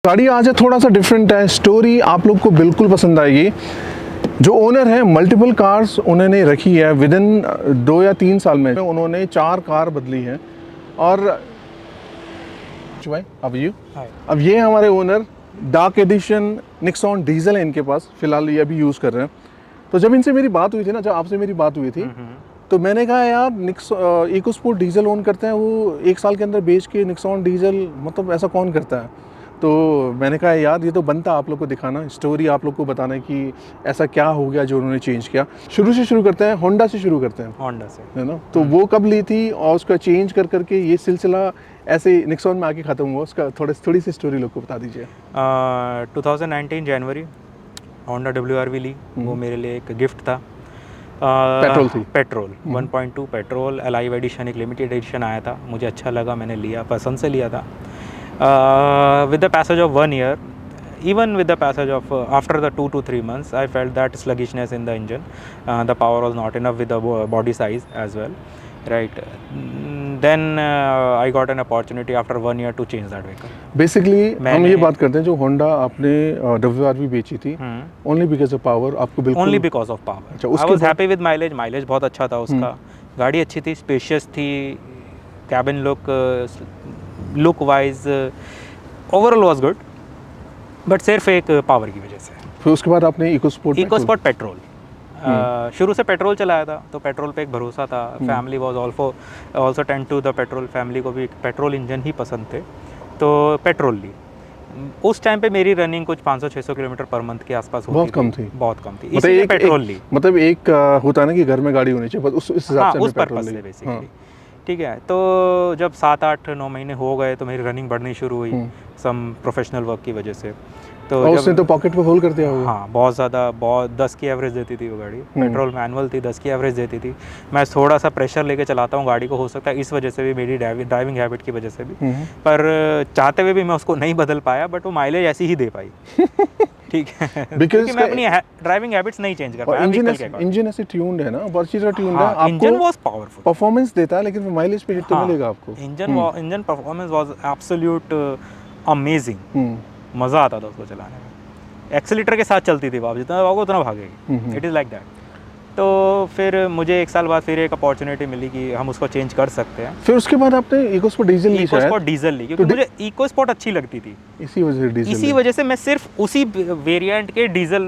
गाड़ी आज है थोड़ा सा डिफरेंट है, स्टोरी आप लोग को बिल्कुल पसंद आएगी। जो ओनर है मल्टीपल कार्स उन्होंने रखी है, विद इन 2 या 3 साल में उन्होंने 4 कार बदली हैं। और भाई अब ये हमारे owner, dark edition Nixon diesel है इनके पास, फिलहाल ये अभी यूज़ कर रहे हैं। तो जब इनसे मेरी बात हुई थी ना, जब आपसे मेरी बात हुई थी तो मैंने कहा यार इको स्पोर्ट डीजल ओन करते हैं, वो 1 साल के अंदर बेच के निक्सॉन डीजल, मतलब ऐसा कौन करता है। तो मैंने कहा यार ये तो बनता आप लोग को दिखाना, स्टोरी आप लोग को बताना कि ऐसा क्या हो गया जो उन्होंने चेंज किया। शुरू से शुरू करते हैं, होंडा से शुरू करते हैं। होंडा से, है ना। तो वो कब ली थी और उसका चेंज कर करके ये सिलसिला ऐसे निक्सॉन में आके ख़त्म हुआ, उसका थोड़ी सी स्टोरी लोग को बता दीजिए। 2019 जनवरी होंडा WRV ली। वो मेरे लिए एक गिफ्ट था। पेट्रोल थी, पेट्रोल 1.2 पेट्रोल अलाइव एडिशन, एक लिमिटेड एडिशन आया था, मुझे अच्छा लगा, मैंने लिया, पसंद से लिया था। With the passage of 1 year, even with the passage of after the 2 to 3 months, I felt that sluggishness in the engine. The power was not enough with the body size as well, right? Then I got an opportunity after 1 year to change that vehicle. Basically हम ये बात करते हैं जो Honda आपने WRV बेची थी, only because of power, आपको बिल्कुल only because of power. I was happy with mileage, mileage बहुत अच्छा था उसका, गाड़ी अच्छी थी, स्पेशियस थी, cabin look wise overall was good, but सिर्फ एक पावर की वजह से। फिर उसके बाद आपने इको स्पोर्ट पेट्रोल शुरू से पेट्रोल चलाया था, तो पेट्रोल पे एक भरोसा था। Family was also tend to the petrol, family को भी पेट्रोल इंजन ही पसंद थे, तो पेट्रोल ली। उस टाइम पे मेरी रनिंग कुछ 500-600 किलोमीटर पर मंथ के आसपास होती बहुत कम थी, बहुत कम थी, इसलिए पेट्रोल ली। मतलब एक होता है ना कि घर में गाड़ी होनी चाहिए, उस हिसाब से उस पर्पस से बेसिकली। ठीक है, तो जब 7-8-9 महीने हो गए तो मेरी रनिंग बढ़नी शुरू हुई, सम प्रोफेशनल वर्क की वजह से। तो उसने तो पॉकेट पे होल कर दिया होगा। हाँ, बहुत ज़्यादा, बहुत 10 की एवरेज देती थी वो गाड़ी। पेट्रोल मैनुअल थी, 10 की एवरेज देती थी। मैं थोड़ा सा प्रेशर लेके चलाता हूँ गाड़ी को, हो सकता है इस वजह से भी, मेरी ड्राइविंग हैबिट की वजह से भी, पर चाहते हुए भी मैं उसको नहीं बदल पाया, बट वो माइलेज ऐसी ही दे पाई। ठीक है, क्योंकि मैं अपनी ड्राइविंग हैबिट्स नहीं चेंज कर पाया। इंजन ऐसे ट्यून्ड है ना, बहुत चीज़ ट्यून्ड है, आपको इंजन वाज पावरफुल, परफॉर्मेंस देता है, लेकिन माइलेज पे हिट तो मिलेगा आपको। Engine performance was absolute amazing, मज़ा आता था उसको चलाने में। एक्सीलेटर के साथ चलती थी, आप जितना भागो उतना भागेगी, इट इज़ लाइक दैट। तो फिर मुझे 1 साल बाद फिर एक अपॉर्चुनिटी मिली कि हम उसको चेंज कर सकते हैं। फिर उसके बाद आपने इको स्पोर्ट डीजल ली, क्योंकि मुझे इको स्पोर्ट अच्छी लगती थी, इसी वजह से मैं सिर्फ उसी वेरिएंट के डीजल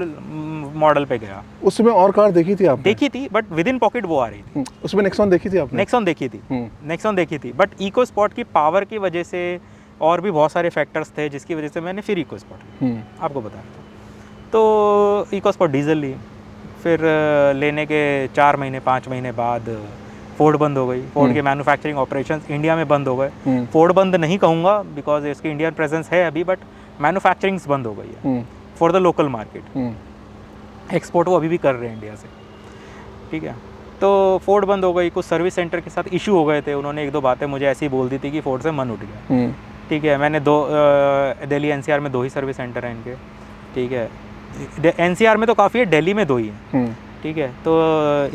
मॉडल पे गया। उसमें और कार देखी थी आपने? देखी थी, बट विद इन पॉकेट वो आ रही थी। उसमें नेक्सॉन देखी थी आपने? नेक्सॉन देखी थी, बट इको स्पोर्ट की पावर की वजह से और भी बहुत सारे फैक्टर्स थे जिसकी वजह से मैंने फिर इको स्पोर्ट आपको बताया था। तो इको स्पोर्ट डीजल ली, फिर लेने के 4 महीने 5 महीने बाद फोर्ड बंद हो गई। फोर्ड के मैन्युफैक्चरिंग ऑपरेशंस इंडिया में बंद हो गए। फोर्ड बंद नहीं कहूँगा बिकॉज इसकी इंडियन प्रेजेंस है अभी, बट मैन्युफैक्चरिंग्स बंद हो गई है for the local market. Export वो अभी भी कर रहे हैं इंडिया से, ठीक है। तो फोर्ड बंद हो गई, कुछ सर्विस सेंटर के साथ इशू हो गए थे, उन्होंने 1-2 बातें मुझे ऐसी बोल दी थी कि फोर्ड से मन उठ गया। ठीक है, मैंने दिल्ली NCR में 2 ही सर्विस सेंटर हैं इनके, ठीक है। NCR में तो काफ़ी है, दिल्ली में 2 ही हैं, ठीक है। तो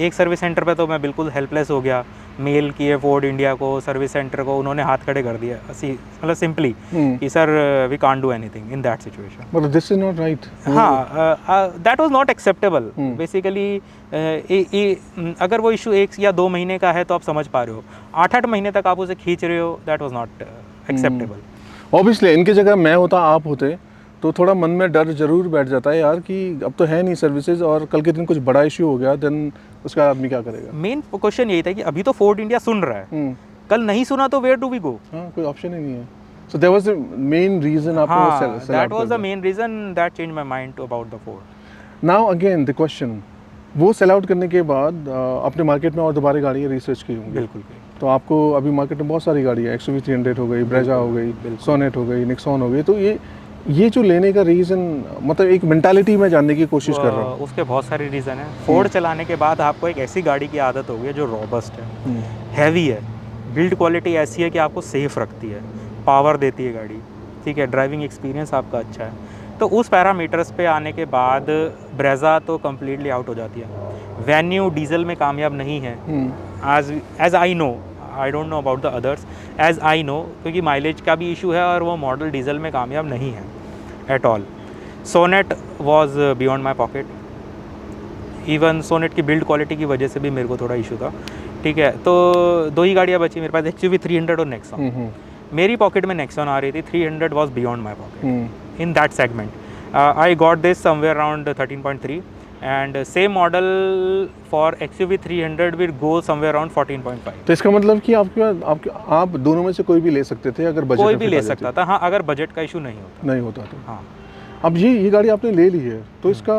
एक सर्विस सेंटर पे तो मैं बिल्कुल हेल्पलेस हो गया, मेल किए फोर्ड इंडिया को, सर्विस सेंटर को, उन्होंने हाथ खड़े कर दिया, मतलब सिंपली कि sir we can't do anything in that situation. But this is not right. हाँ, that was not acceptable basically. अगर वो इशू 1 या 2 महीने का है तो आप समझ पा रहे हो, 8-8 महीने तक आप उसे खींच रहे हो, that was not acceptable. Obviously इनकी जगह मैं होता, आप होते, तो थोड़ा मन में डर जरूर बैठ जाता है यार कि अब तो है नहीं सर्विसेज, और कल के दिन कुछ बड़ा इशू हो गया, देन उसका आदमी क्या करेगा। मेन क्वेश्चन यही था कि अभी तो फोर्ड इंडिया सुन रहा है, कल नहीं सुना तो वेयर डू वी गो। हाँ, कोई ऑप्शन ही नहीं है। So that was the main reason आपको that was the main reason that change my mind about the Ford. Now again the question, वो सेल आउट करने के बाद अपने मार्केट में और दोबारा गाड़ियाँ रिसर्च की होंगी? बिल्कुल। तो आपको अभी मार्केट में बहुत सारी गाड़ियाँ, XUV 300 हो गई, ब्रेजा हो गई, सोनेट हो गई, निक्सॉन हो गई, तो ये जो लेने का रीज़न, मतलब एक मेंटालिटी में जानने की कोशिश कर रहा हूँ। उसके बहुत सारे रीज़न है। फोर्ड चलाने के बाद आपको एक ऐसी गाड़ी की आदत हो गई है जो रॉबस्ट है, हैवी है, बिल्ड क्वालिटी ऐसी है कि आपको सेफ रखती है, पावर देती है गाड़ी, ठीक है, ड्राइविंग एक्सपीरियंस आपका अच्छा है। तो उस पैरामीटर्स पे आने के बाद ब्रेजा तो कम्प्लीटली आउट हो जाती है। वेन्यू डीजल में कामयाब नहीं है, as I know, I don't know about the others, as I know, क्योंकि माइलेज का भी इशू है और वो मॉडल डीजल में कामयाब नहीं है। At all. Sonet was beyond my pocket, even Sonet की बिल्ड क्वालिटी की वजह से भी मेरे को थोड़ा इशू था, ठीक है। तो दो ही गाड़ियाँ बची मेरे पास, XUV 300 और नेक्सॉन। मेरी पॉकेट में नेक्सॉन आ रही थी, 300 was beyond my pocket in that segment. I got this somewhere around 13.3 and same model for XUV 300 will go somewhere around 14.5। तो इसका मतलब कि आप दोनों में से कोई भी ले सकते थे अगर बजट कोई भी ले सकता था, हाँ, अगर बजट का इशू नहीं होता तो। हाँ। अब ये गाड़ी आपने ले ली है तो इसका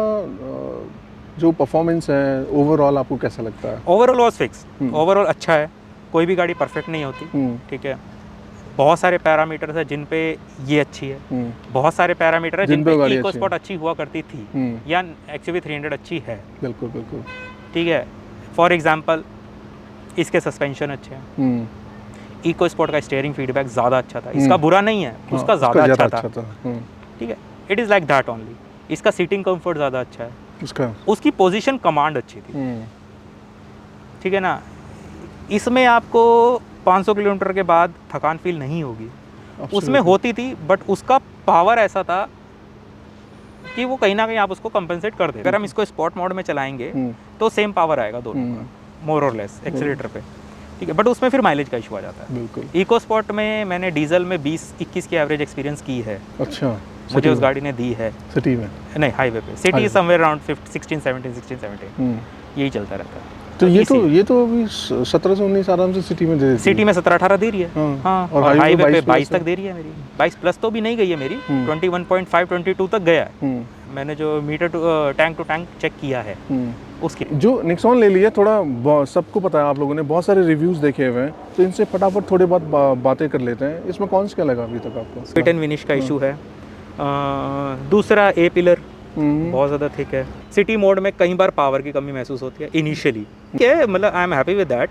जो परफॉर्मेंस है ओवरऑल आपको कैसा लगता है? ओवरऑल वॉज फिक्स, ओवरऑल अच्छा है। कोई भी गाड़ी परफेक्ट नहीं होती, ठीक है। बहुत सारे पैरामीटर्स है जिन पे ये अच्छी है, बहुत सारे पैरामीटर है जिन पे इकोस्पोर्ट अच्छी हुआ करती थी या XUV 300 अच्छी है। बिल्कुल बिल्कुल, ठीक है। फॉर एग्जांपल इसके सस्पेंशन अच्छे हैं, इकोस्पोर्ट का स्टीयरिंग फीडबैक ज़्यादा अच्छा था, इसका बुरा नहीं है, उसका ज़्यादा अच्छा था, ठीक है। It is like that only. इसका सीटिंग कंफर्ट ज़्यादा अच्छा है, उसकी पोजीशन कमांड अच्छी थी, ठीक है ना। इसमें आपको 500 किलोमीटर के बाद थकान फील नहीं होगी, उसमें होती थी, बट उसका पावर ऐसा था कि वो कहीं ना कहीं आप उसको कंपेंसेट कर दे। अगर हम इसको स्पोर्ट मोड में चलाएंगे तो सेम पावर आएगा दोनों का, मोर और लेस एक्सीलरेटर पे, ठीक है। बट उसमें फिर माइलेज का इशू आ जाता है। बिल्कुल। इको स्पोर्ट में मैंने डीजल में 20-21 की एवरेज एक्सपीरियंस की है। अच्छा, मुझे उस गाड़ी ने दी है। सिटी में नहीं, हाईवे पे। सिटी समवेयर अराउंड 16-17 यही चलता रहता है। तो ये तो अभी 17 से 19 आराम से सिटी में दे देती है। सिटी में 17-18 दे रही है, हाँ। और हाईवे पे 22 तक दे रही है मेरी। 22 प्लस तो भी नहीं गई है मेरी, 21.5-22 तक गया है। मैंने जो meter tank to tank check किया है उसकी। जो नेक्सॉन ले लिया, थोड़ा सबको पता है, आप लोगों ने बहुत सारे रिव्यूज़ देखे हुए हैं, तो इनसे फटाफट थोड़ी बहुत बातें कर लेते हैं। इसमें कौन सा क्या लगा अभी तक आपको? फिट एंड फिनिश का इशू है। दूसरा ए पिलर बहुत ज़्यादा थिक है। सिटी मोड में कई बार पावर की कमी महसूस होती है इनिशियली, क्या मतलब I am happy with that,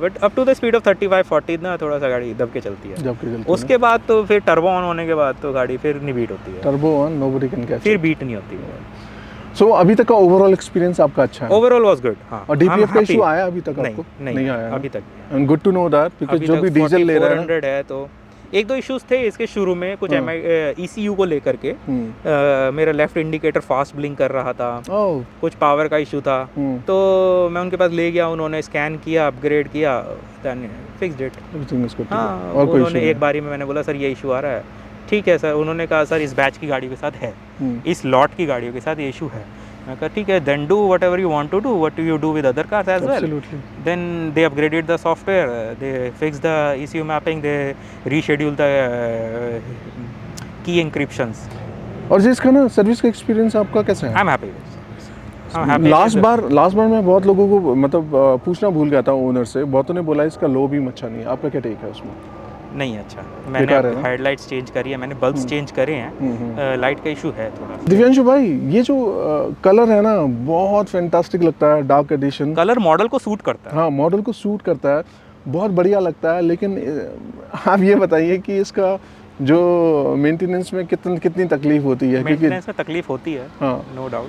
but up to the speed of 35-40 ना थोड़ा सा गाड़ी दब के चलती है। उसके बाद तो फिर टर्बो ऑन होने के बाद तो गाड़ी फिर नहीं बीट होती है। Turbo on nobody can catch, फिर बीट नहीं होती है। सो अभी तक का ओवरऑल एक्सपीरियंस आपका अच्छा है? ओवरऑल वाज गुड, हाँ। और DPF का इशू आया अभी तक आपको? नहीं आया अभी तक। And good to know that, because जो भी डीजल ले रहा है तो एक दो इश्यूज थे इसके शुरू में, कुछ ECU को लेकर के। मेरा लेफ्ट इंडिकेटर फास्ट ब्लिंक कर रहा था, कुछ पावर का इशू था, तो मैं उनके पास ले गया, उन्होंने स्कैन किया, अपग्रेड किया, देन फिक्स्ड इट। हाँ, और उन्होंने एक बारी में मैंने बोला सर ये इशू आ रहा है, ठीक है सर। उन्होंने कहा सर इस बैच की गाड़ियों के साथ है, इस लॉट की गाड़ियों के साथ ये इशू है। मैं कहा ठीक है, then do whatever you want to do, what you do with other cars as well. Then they upgraded the software, they fix the ECU mapping, they reschedule the key encryptions. और जिसका ना service का experience आपका कैसा है? आई am happy. Last बार मैं बहुत लोगों को मतलब पूछना भूल गया था ओनर से, बहुतों ने बोला इसका लो भी अच्छा नहीं है। आपका क्या टेक है उसमें? नहीं अच्छा, मैंने हेडलाइट्स चेंज करी है, मैंने बल्ब्स चेंज करे हैं, लाइट का इशू है थोड़ा। दिव्यांशु भाई, ये जो कलर है ना बहुत फैंटास्टिक लगता है, डार्क एडिशन। कलर मॉडल को सूट करता है। हाँ, मॉडल को सूट करता है, बहुत बढ़िया लगता है। लेकिन आप ये बताइए कि इसका जो मेंटेनेंस में कितनी तकलीफ होती है? मेंटेनेंस में तकलीफ होती है, नो डाउट,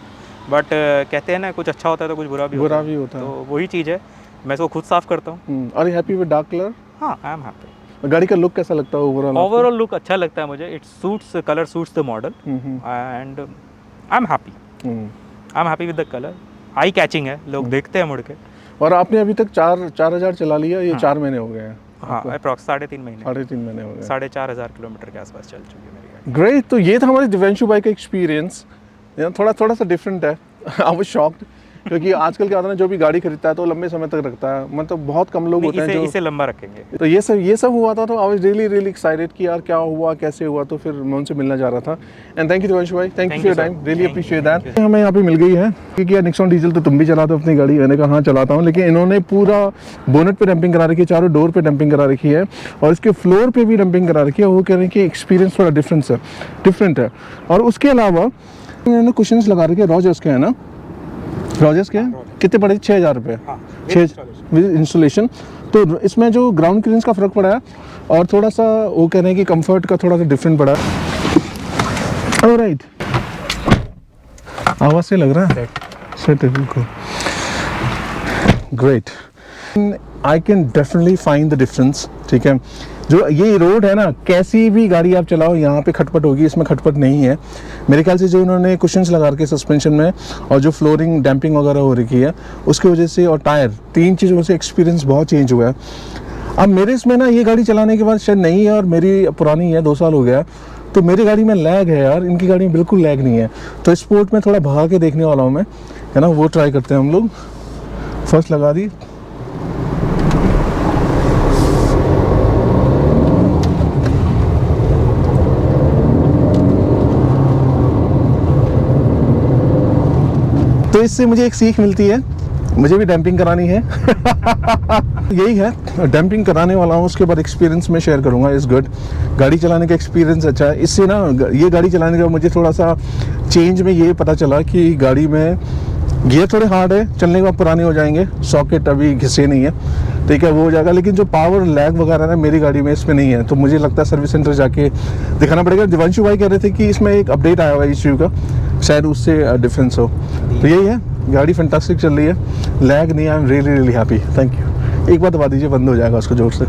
बट कहते हैं ना कुछ अच्छा होता है तो कुछ बुरा भी होता है, तो वही चीज़ है। मैं इसको खुद साफ करता हूँ। Are you happy with dark colour? हाँ, आई एम हैप्पी। गाड़ी का लुक कैसा लगता है ओवरऑल? ओवरऑल लुक अच्छा लगता है मुझे, it suits, colour suits the model and I am happy with the colour. Eye catching है, लोग देखते हैं मुड़ के। और आपने अभी तक 4,000 चला लिया, ये 4 महीने हो गए हैं? हाँ, अप्रॉक्स 3.5 महीने हो गए। 4,500 किलोमीटर के आसपास चल चुकी है मेरी गाड़ी। ग्रेट। तो ये था हमारे दिव्यांशु भाई का एक्सपीरियंस, थोड़ा सा डिफरेंट है। आई वाज शॉक्ड, क्योंकि आजकल क्या होता है ना, जो भी गाड़ी खरीदता है तो लंबे समय तक रखता है, मतलब बहुत कम लोग होते हैं जो इसे लंबा रखेंगे। तो ये सब हुआ था, तो आई वाज रियली एक्साइटेड कि यार क्या हुआ, कैसे हुआ, तो फिर मैं उनसे मिलना चाह रहा था। एंड थैंक यू दिव्यांशु भाई, thank you for your time, really appreciate that. हमें यहाँ पे मिल गई है, क्योंकि यार नेक्सॉन डीजल तो तुम भी चलाते हो अपनी गाड़ी? मैंने कहा हाँ चलाता हूँ, लेकिन इन्होंने पूरा बोनेट पे डंपिंग करा रखी है, चारों डोर पे डंपिंग करा रखी है, और इसके फ्लोर पे भी डंपिंग करा रखी है। वो कह रहे हैं कि एक्सपीरियंस थोड़ा डिफरेंट है। और उसके अलावा इन्होंने कुशन्स लगा रखे, रॉजर्स के है ना? रॉजर्स के कितने पड़े? 6,000 रुपये, 6 विद इंस्टॉलेशन। तो इसमें जो ग्राउंड क्लियरेंस का फ़र्क पड़ा है, और थोड़ा सा वो कह रहे हैं कि कंफर्ट का थोड़ा सा डिफरेंट पड़ा है। ऑलराइट, आवाज़ से लग रहा है सेट है बिल्कुल। Great, I can definitely find the difference, ठीक है। जो ये रोड है ना, कैसी भी गाड़ी आप चलाओ यहाँ पे खटपट होगी, इसमें खटपट नहीं है मेरे ख्याल से। जो इन्होंने कुशन्स लगा रखे सस्पेंशन में और जो फ्लोरिंग डैम्पिंग वगैरह हो रखी है उसकी वजह से, और टायर, 3 चीज़ों से एक्सपीरियंस बहुत चेंज हुआ है। अब मेरे इसमें ना ये गाड़ी चलाने के बाद शायद नई है और मेरी पुरानी है, 2 साल हो गया, तो मेरी गाड़ी में लैग है यार, इनकी गाड़ी में बिल्कुल लैग नहीं है। तो स्पोर्ट में थोड़ा भगा के देखने वाला हूँ मैं, है ना, वो ट्राई करते हैं हम लोग। फर्स्ट लगा दी, तो इससे मुझे एक सीख मिलती है, मुझे भी डैम्पिंग करानी है। यही है, डैम्पिंग कराने वाला हूँ, उसके बाद एक्सपीरियंस में शेयर करूँगा। इज़ गुड, गाड़ी चलाने का एक्सपीरियंस अच्छा है। इससे ना ये गाड़ी चलाने का मुझे थोड़ा सा चेंज में ये पता चला कि गाड़ी में गियर थोड़े हार्ड है, चलने के बाद पुराने हो जाएंगे, सॉकेट अभी घिसे नहीं है, ठीक है, वो हो जाएगा। लेकिन जो पावर लैग वगैरह ना मेरी गाड़ी में इसमें नहीं है, तो मुझे लगता है सर्विस सेंटर जाके दिखाना पड़ेगा। दिवांशु भाई कह रहे थे कि इसमें एक अपडेट आया हुआ है इश्यू का, शायद उससे डिफरेंस हो। तो यही है, गाड़ी फैंटास्टिक चल रही है, लैग नहीं, I am really happy, thank you. एक बार दबा दीजिए, बंद हो जाएगा उसको जोर से।